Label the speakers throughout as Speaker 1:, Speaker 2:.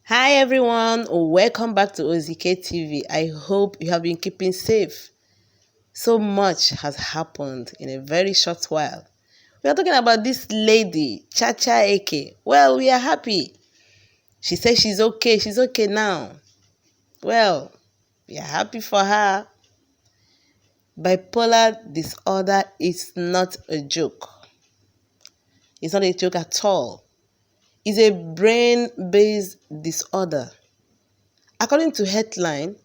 Speaker 1: Hi everyone, welcome back to OZK TV. I hope you have been keeping safe. So much has happened in a very short while. We are talking about this lady, Chacha Eke. Well, we are happy. She says she's okay. She's okay now. Well, we are happy for her. Bipolar disorder is not a joke. It's not a joke at all. It's a brain-based disorder. According to Headline,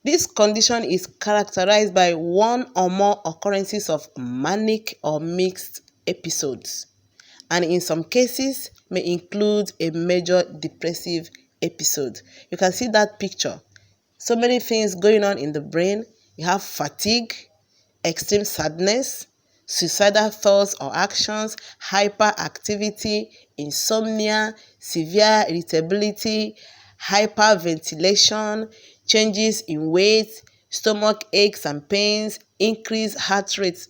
Speaker 1: this condition is characterized by one or more occurrences of manic or mixed episodes, and in some cases may include a major depressive episode. You can see that picture. So many things going on in the brain. You have fatigue, extreme sadness, suicidal thoughts or actions, hyperactivity, insomnia, severe irritability, hyperventilation, changes in weight, stomach aches and pains, increased heart rate,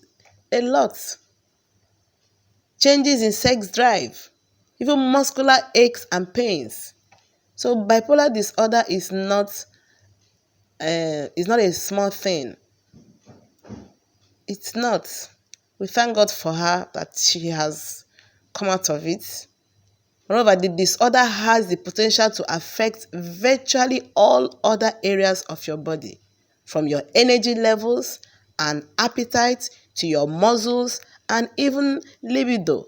Speaker 1: a lot. Changes in sex drive, even muscular aches and pains. So bipolar disorder is not a small thing. It's not. We thank God for her that she has come out of it. Moreover, the disorder has the potential to affect virtually all other areas of your body, from your energy levels and appetite to your muscles and even libido.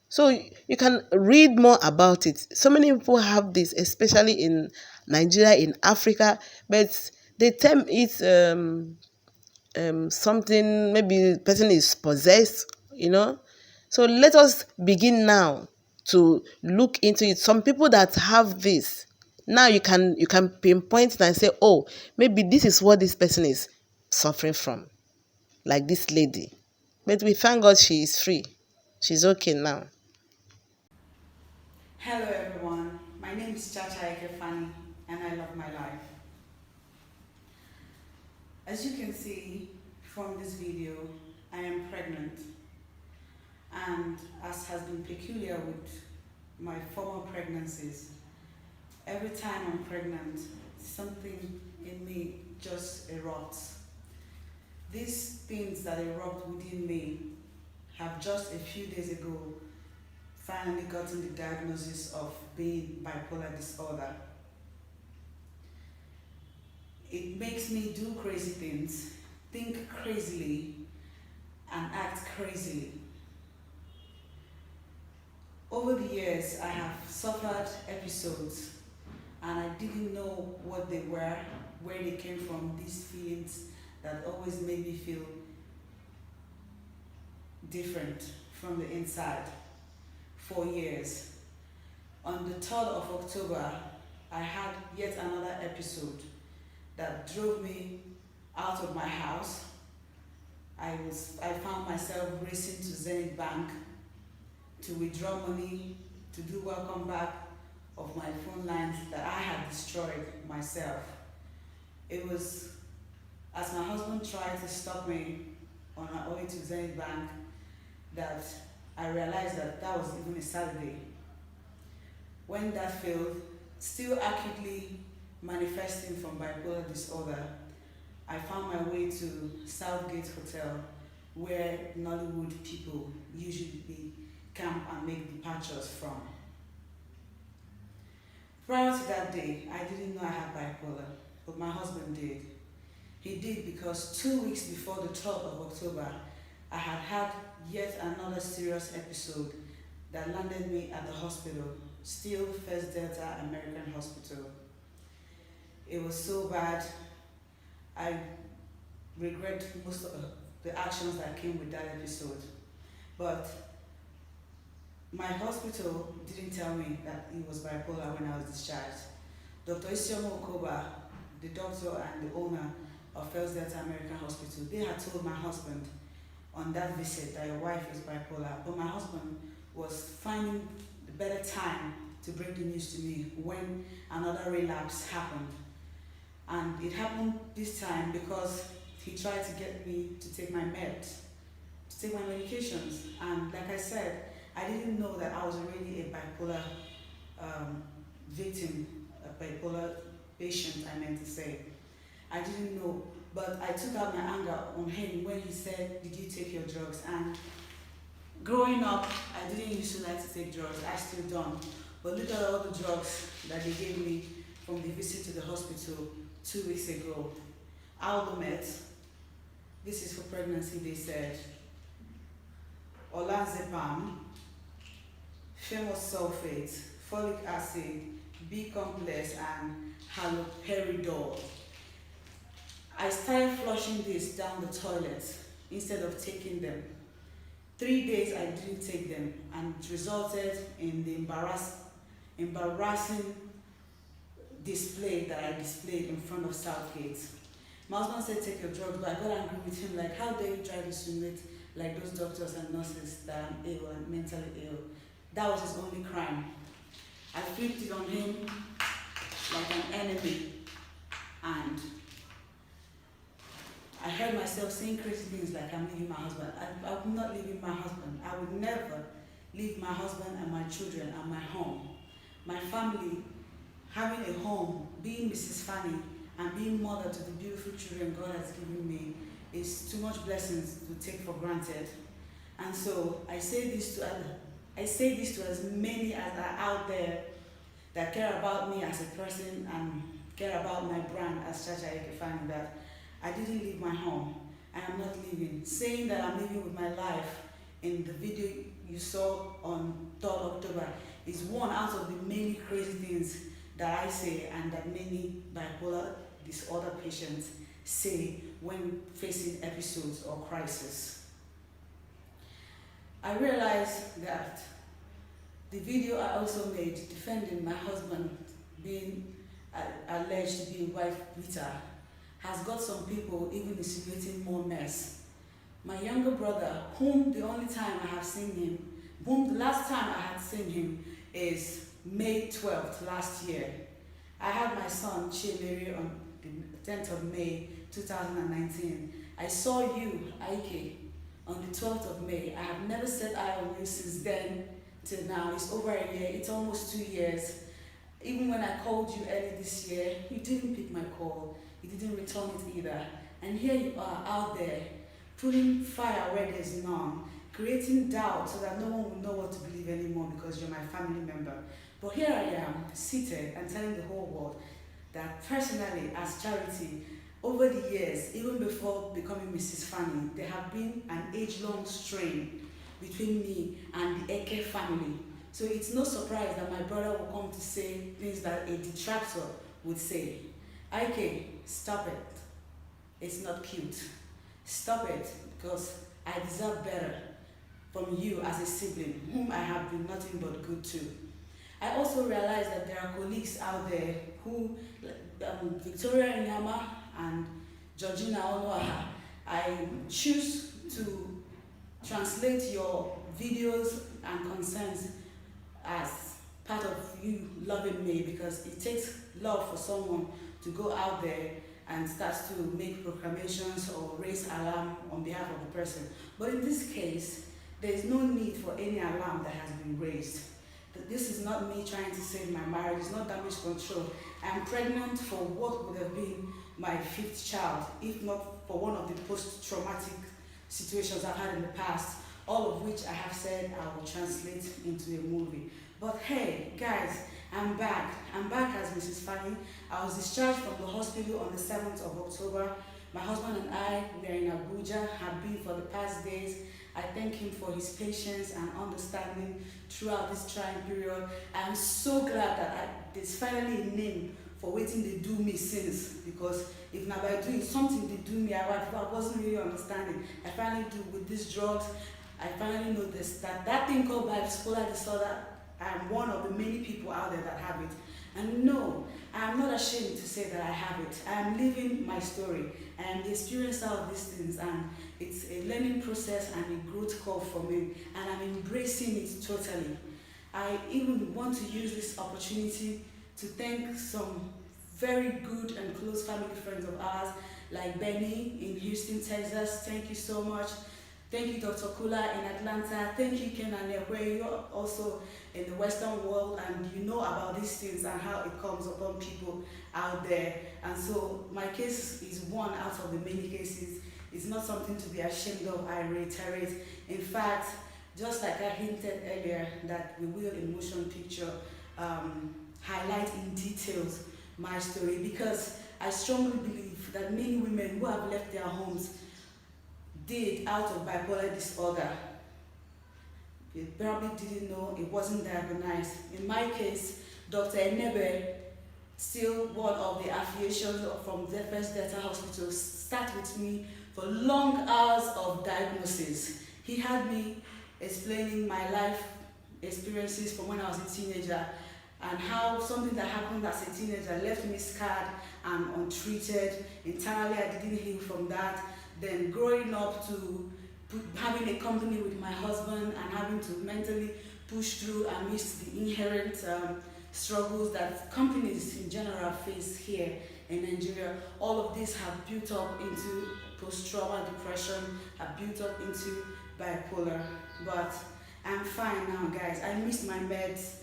Speaker 1: So you can read more about it. So many people have this, especially in Nigeria, in Africa, but they term it something, maybe the person is possessed. So let us begin now to look into it. Some people that have this, now you can pinpoint it and say, oh, maybe this is what this person is suffering from, like this lady. But we thank God she is free. She's okay now.
Speaker 2: Hello everyone, my name is Chacha Eke Faani and I love my life. As you can see from this video, I am pregnant, and as has been peculiar with my former pregnancies, every time I'm pregnant, something in me just erupts. These things that erupt within me have just a few days ago finally gotten the diagnosis of being bipolar disorder. It makes me do crazy things, think crazily, and act crazily. Over the years, I have suffered episodes and I didn't know what they were, where they came from, these feelings that always made me feel different from the inside for years. On the 3rd of October, I had yet another episode that drove me out of my house. I found myself racing to Zenith Bank to withdraw money, to do welcome back of my phone lines that I had destroyed myself. It was as my husband tried to stop me on our way to Zenith Bank that I realized that that was even a Saturday. When that failed, still acutely manifesting from bipolar disorder, I found my way to Southgate Hotel, where Nollywood people usually camp and make departures from. Prior to that day, I didn't know I had bipolar, but my husband did. He did because 2 weeks before the 12th of October, I had had yet another serious episode that landed me at the hospital, still First Delta American Hospital. It was so bad. I regret most of the actions that came with that episode. But my hospital didn't tell me that it was bipolar when I was discharged. Dr. Isioma Okoba, the doctor and the owner of First Delta American Hospital, they had told my husband on that visit that your wife is bipolar, but my husband was finding the better time to break the news to me when another relapse happened. And it happened this time because he tried to get me to take my meds, to take my medications. And like I said, I didn't know that I was already a bipolar victim, a bipolar patient, I meant to say. I didn't know, but I took out my anger on him when he said, "Did you take your drugs?" And growing up, I didn't used to like to take drugs. I still don't. But look at all the drugs that they gave me from the visit to the hospital 2 weeks ago. Aldomet, this is for pregnancy, they said. Olanzapam, sulfate, folic acid, B complex, and haloperidol. I started flushing this down the toilet instead of taking them. 3 days I didn't take them, and it resulted in the embarrassing display that I displayed in front of Southgate. My husband said, "Take your drugs," but I got angry with him, like, how dare you try to insinuate like those doctors and nurses that I'm ill and mentally ill. That was his only crime. I flipped it on him like an enemy, and I heard myself saying crazy things like, "I'm leaving my husband." I would not leave my husband. I would never leave my husband and my children and my home. My family, having a home, being Mrs. Fanny, and being mother to the beautiful children God has given me is too much blessings to take for granted. And so I say this to as many as are out there that care about me as a person and care about my brand as Chacha Eke Faani, that I didn't leave my home, and I'm not leaving. Saying that I'm living with my life in the video you saw on 3rd October is one out of the many crazy things that I say and that many bipolar disorder patients say when facing episodes or crisis. I realized that the video I also made defending my husband being alleged to be a wife beater has got some people even insinuating more mess. My younger brother, whom the only time I have seen him, whom the last time I had seen him is May 12th last year. I had my son, Chimeri, on the 10th of May 2019. I saw you, Ike, on the 12th of May. I have never set eye on you since then till now. It's over a year, it's almost 2 years. Even when I called you early this year, you didn't pick my call. You didn't return it either. And here you are out there, putting fire where there's none, creating doubt so that no one will know what to believe anymore because you're my family member. But here I am, seated and telling the whole world that personally, as Charity, over the years, even before becoming Mrs. Fanny, there have been an age-long strain between me and the Eke family. So it's no surprise that my brother will come to say things that a detractor would say. Ike, stop it. It's not cute. Stop it, because I deserve better from you as a sibling, whom I have been nothing but good to. I also realize that there are colleagues out there who, Victoria Inyama and Georgina Onoaha, I choose to translate your videos and concerns as part of you loving me, because it takes love for someone to go out there and start to make proclamations or raise alarm on behalf of the person. But in this case, there is no need for any alarm that has been raised. This is not me trying to save my marriage, it's not damage control. I am pregnant for what would have been my 5th child, if not for one of the post-traumatic situations I've had in the past, all of which I have said I will translate into a movie. But hey, guys, I'm back. I'm back as Mrs. Fanny. I was discharged from the hospital on the 7th of October. My husband and I, we are in Abuja, have been for the past days. I thank him for his patience and understanding throughout this trying period. I'm so glad that there's finally a name for waiting they do me since, because if now by doing something they do me, I wasn't really understanding. I finally do with these drugs. I finally noticed that thing called bipolar disorder, I'm one of the many people out there that have it. And no, I'm not ashamed to say that I have it. I am living my story. I am the experiencer of these things, and it's a learning process and a growth curve for me, and I'm embracing it totally. I even want to use this opportunity to thank some very good and close family friends of ours, like Benny in Houston, Texas. Thank you so much. Thank you, Dr. Kula in Atlanta. Thank you, Kenan, where you're also in the Western world and you know about these things and how it comes upon people out there. And so my case is one out of the many cases. It's not something to be ashamed of, I reiterate. In fact, just like I hinted earlier, that we will in motion picture highlight in details my story, because I strongly believe that many women who have left their homes did out of bipolar disorder. They probably didn't know, it wasn't diagnosed. In my case, Dr. Enebe, still one of the affiliations from the First Delta Hospital, sat with me for long hours of diagnosis. He had me explaining my life experiences from when I was a teenager and how something that happened as a teenager left me scarred and untreated. Internally, I didn't heal from that. Then growing up to having a company with my husband and having to mentally push through amidst the inherent struggles that companies in general face here in Nigeria. All of this have built up into post-trauma depression, have built up into bipolar. But I'm fine now, guys. I missed my meds.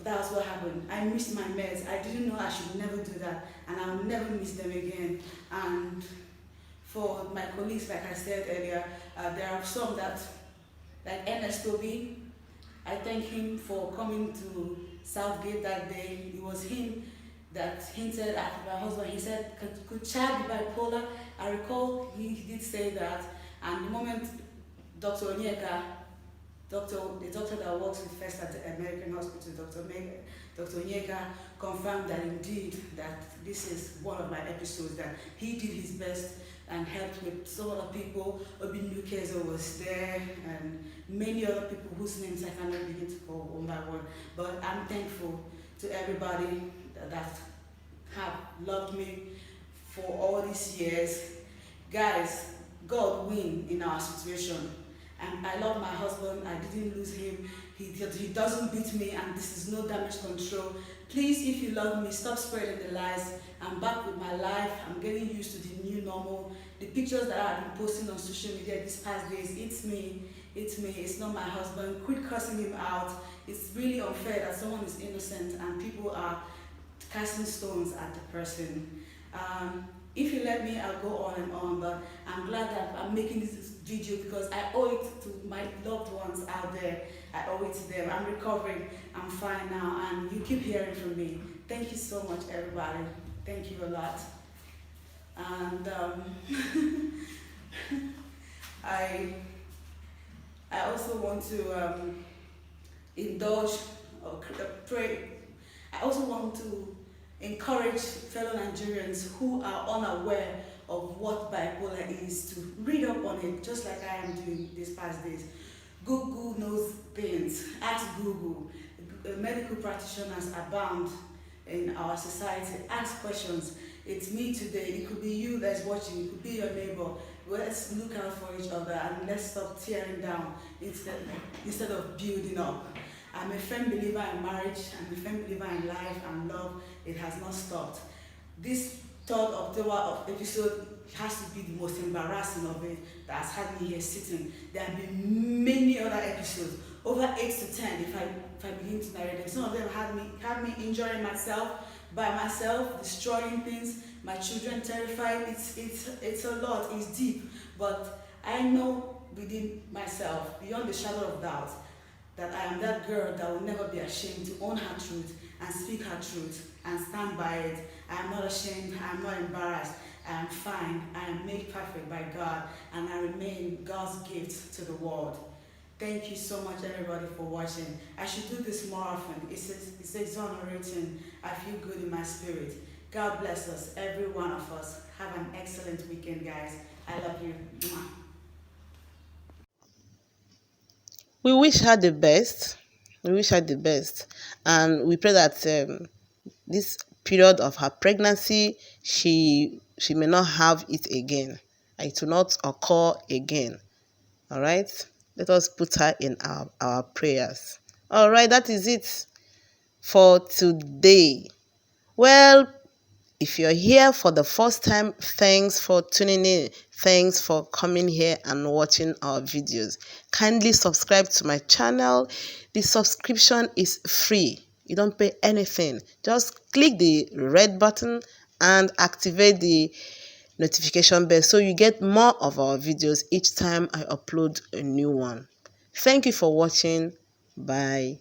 Speaker 2: That's what happened. I missed my meds. I didn't know I should never do that, and I'll never miss them again. And for my colleagues, like I said earlier, there are some that, like Ernest Toby, I thank him for coming to Southgate that day. It was him that hinted at my husband. He said, could child be bipolar? I recall he did say that, and the moment Dr. Onyeka, the doctor that works with first at the American Hospital, Dr. Onyeka, confirmed that indeed that this is one of my episodes, that he did his best and helped with some other people. Obi Newcastle was there and many other people whose names I cannot begin to call one by one. But I'm thankful to everybody that have loved me for all these years. Guys, God win in our situation. And I love my husband. I didn't lose him. He doesn't beat me, and this is no damage control. Please, if you love me, stop spreading the lies. I'm back with my life. I'm getting used to the new normal. The pictures that I've been posting on social media these past days, it's me. It's me. It's not my husband. Quit cussing him out. It's really unfair that someone is innocent and people are casting stones at the person. If you let me, I'll go on and on, but I'm glad that I'm making this video because I owe it to my loved ones out there. I owe it to them. I'm recovering. I'm fine now, and you keep hearing from me. Thank you so much, everybody. Thank you a lot. And I also want to indulge or pray. I also want to encourage fellow Nigerians who are unaware of what bipolar is to read up on it, just like I am doing these past days. Google knows things. Ask Google. Medical practitioners abound in our society. Ask questions. It's me today. It could be you that's watching. It could be your neighbor. Let's look out for each other and let's stop tearing down instead of building up. I'm a firm believer in marriage. I'm a firm believer in life and love. It has not stopped. This 3rd October episode has to be the most embarrassing of it that has had me here sitting. There have been many other episodes, over 8 to 10 if I begin to narrate them. Some of them had me injuring myself, by myself, destroying things, my children terrified. It's a lot, it's deep. But I know within myself, beyond the shadow of doubt, that I am that girl that will never be ashamed to own her truth and speak her truth and stand by it. I am not ashamed, I am not embarrassed, I am fine, I am made perfect by God, and I remain God's gift to the world. Thank you so much, everybody, for watching. I should do this more often. It's exonerating. I feel good in my spirit. God bless us, every one of us. Have an excellent weekend, guys. I love you. Mwah.
Speaker 1: We wish her the best. We wish her the best. And we pray that this period of her pregnancy, she may not have it again. It will not occur again. All right? Let us put her in our prayers. All right, that is it for today. Well, If you're here for the first time, thanks for tuning in. Thanks for coming here and watching our videos. Kindly subscribe to my channel. The subscription is free. You don't pay anything. Just click the red button and activate the notification bell so you get more of our videos each time I upload a new one. Thank you for watching. Bye.